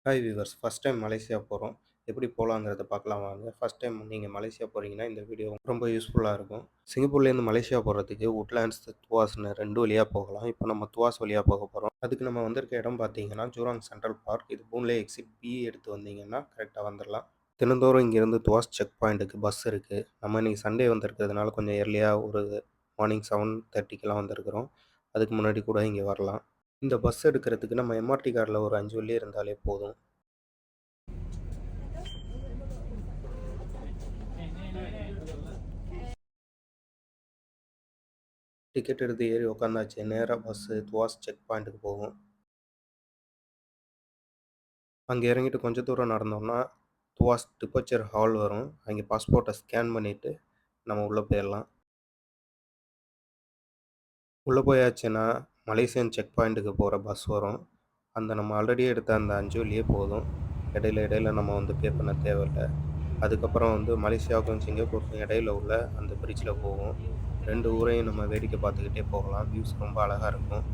Hi viewers, first time Malaysia போகிறோம். எப்படி போகலாங்கிறத பார்க்கலாம் வாங்க. ஃபர்ஸ்ட் டைம் நீங்கள் மலேசியா போகிறீங்கன்னா இந்த வீடியோ ரொம்ப யூஸ்ஃபுல்லாக இருக்கும். சிங்கப்பூர்லேருந்து மலேசியா போகிறதுக்கு உட்லாண்ட்ஸ், துவாஸ்னு 2 வழியா போகலாம். இப்போ நம்ம துவாஸ் வழியா போக போகிறோம். அதுக்கு நம்ம வந்திருக்க இடம் பார்த்தீங்கன்னா ஜூராங் சென்ட்ரல் பார்க். இது பூன்லே எக்ஸிட் பி எடுத்து வந்தீங்கன்னா கரெக்டாக வந்துடலாம். தினந்தோறும் இங்கேருந்து துவாஸ் செக் பாயிண்ட்டுக்கு பஸ் இருக்குது. நம்ம இன்னைக்கு சண்டே வந்திருக்கிறதுனால கொஞ்சம் ஏர்லியாக ஒரு மார்னிங் 7:30க்கெலாம் வந்திருக்கிறோம். அதுக்கு முன்னாடி கூட இங்கே வரலாம். இந்த பஸ் எடுக்கிறதுக்கு நம்ம எம்ஆர்டி கார்டில் ஒரு 5 வெள்ளி இருந்தாலே போதும். டிக்கெட் எடுத்து ஏறி உக்காந்தாச்சு. நேராக பஸ்ஸு துவாஸ் செக் பாயிண்ட்டுக்கு போகும். அங்கே இறங்கிட்டு கொஞ்சம் தூரம் நடந்தோம்னா துவாஸ் டிபர்ச்சர் ஹால் வரும். அங்கே பாஸ்போர்ட்டை ஸ்கேன் பண்ணிவிட்டு நம்ம உள்ளே போயிடலாம். உள்ளே போயாச்சுன்னா மலேசியன் செக் பாயிண்ட்டுக்கு போகிற பஸ் வரும். அந்த நம்ம ஆல்ரெடி எடுத்த அந்த 5 வெள்ளியே போதும். இடையில இடையில நம்ம பே பண்ண தேவையில்லை. அதுக்கப்புறம் மலேசியாவுக்கும் சிங்கப்பூருக்கும் இடையில உள்ள அந்த பிரிட்ஜில் போகும். 2 ஊரையும் நம்ம வேடிக்கை பார்த்துக்கிட்டே போகலாம். வியூஸ் ரொம்ப அழகாக இருக்கும்.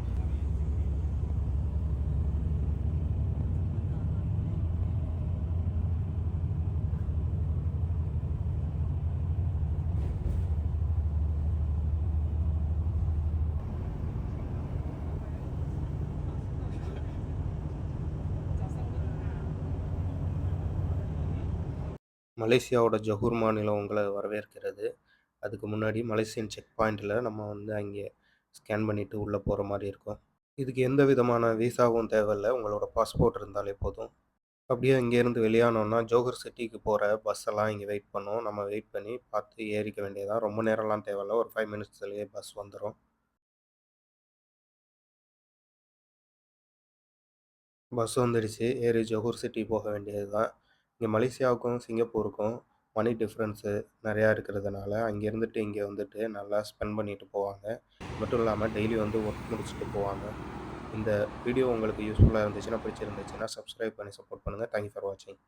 மலேசியாவோட ஜொஹூர் மாநிலம் உங்களை வரவேற்கிறது. அதுக்கு முன்னாடி மலேசியன் செக் பாயிண்ட்டில் நம்ம அங்கே ஸ்கேன் பண்ணிவிட்டு உள்ளே போகிற மாதிரி இருக்கும். இதுக்கு எந்த விதமான விசாவும் தேவையில்லை. உங்களோட பாஸ்போர்ட் இருந்தாலே போதும். அப்படியே இங்கேருந்து வெளியானோன்னா ஜோகர் சிட்டிக்கு போகிற பஸ் எல்லாம் இங்கே வெயிட் பண்ணும். நம்ம வெயிட் பண்ணி பார்த்து ஏறிக்க வேண்டியதான். ரொம்ப நேரம்லாம் தேவையில்ல. ஒரு 5 மினிட்ஸ்லேயே பஸ் வந்துடும். பஸ் வந்துடுச்சு. ஏறி ஜொஹூர் சிட்டி போக வேண்டியது தான். இங்கே மலேசியாவுக்கும் சிங்கப்பூருக்கும் மணி டிஃப்ரென்ஸு நிறையா இருக்கிறதுனால அங்கே இருந்துட்டு இங்கே நல்லா ஸ்பெண்ட் பண்ணிட்டு போவாங்க. மட்டும் இல்லாமல் டெய்லி ஒர்க் முடிச்சுட்டு போவாங்க. இந்த வீடியோ உங்களுக்கு யூஸ்ஃபுல்லாக இருந்துச்சுன்னா, பிடிச்சிருந்துச்சுன்னா சப்ஸ்கிரைப் பண்ணி சப்போர்ட் பண்ணுங்கள். தேங்க் யூ ஃபார் வாட்சிங்.